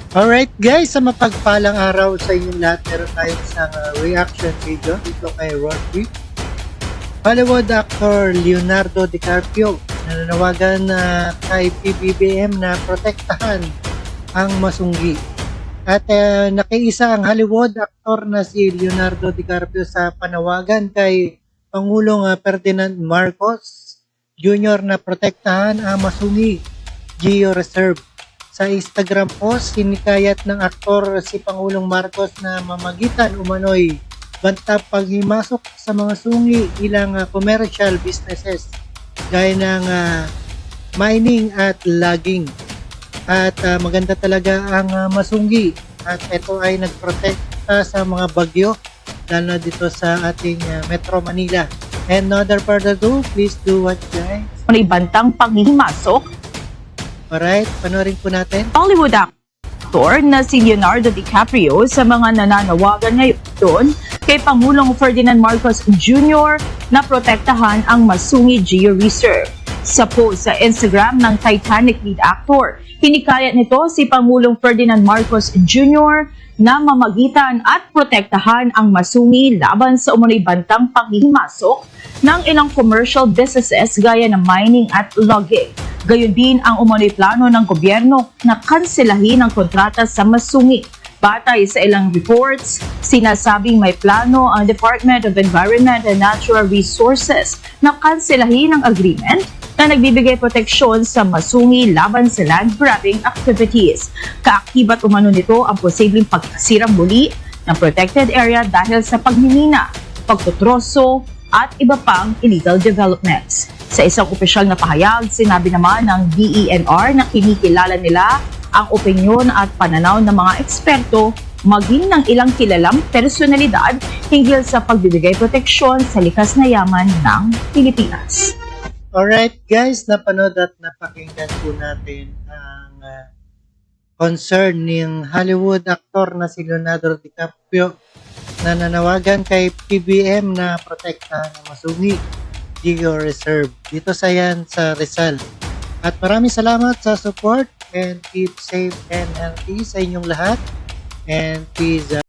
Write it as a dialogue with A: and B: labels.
A: Alright guys, sa mapagpalang araw sa inyong lahat, meron tayong isang reaction video dito kay road trip. Hollywood actor Leonardo DiCaprio nananawagan na kay PBBM na protektahan ang masunggi. At nakiisa ang Hollywood actor na si Leonardo DiCaprio sa panawagan kay Pangulong Ferdinand Marcos Jr. na protektahan ang masunggi Geo Reserve. Sa Instagram post, hinikayat ng aktor si Pangulong Marcos na mamagitan umano'y banta paghimasok sa mga sungi ilang commercial businesses gaya ng mining at logging. At maganda talaga ang masunggi at ito ay nagprotekta sa mga bagyo lalo na dito sa ating Metro Manila. And no other further ado, please do watch guys.
B: May bantang panghihimasok.
A: Alright, panoorin po natin.
B: Hollywood actor na si Leonardo DiCaprio sa mga nananawagan ngayon kay Pangulong Ferdinand Marcos Jr. na protektahan ang Masungi Geo Reserve. Sa post sa Instagram ng Titanic lead actor, hinikayat nito si Pangulong Ferdinand Marcos Jr. na mamagitan at protektahan ang Masungi laban sa umunoy bantang panghihimasok ng ilang commercial businesses gaya ng mining at logging. Gayon din ang umunoy plano ng gobyerno na kanselahin ang kontrata sa Masungi. Batay sa ilang reports, sinasabing may plano ang Department of Environment and Natural Resources na kanselahin ang agreement na nagbibigay proteksyon sa Masungi laban sa land grabbing activities. Kaakibat umano nito ang posibleng pagkasirang muli ng protected area dahil sa pagmimina, pagtutroso at iba pang illegal developments. Sa isang opisyal na pahayag, sinabi naman ng DENR na kinikilala nila ang opinyon at pananaw ng mga eksperto maging ng ilang kilalang personalidad hinggil sa pagbibigay proteksyon sa likas na yaman ng Pilipinas.
A: Alright guys, napanood at napakinggan po natin ang concern ng Hollywood actor na si Leonardo DiCaprio na nanawagan kay PBM na protektahan ang Masungi Geo Reserve dito sa Rizal. At maraming salamat sa support and keep safe and healthy sa inyong lahat and peace.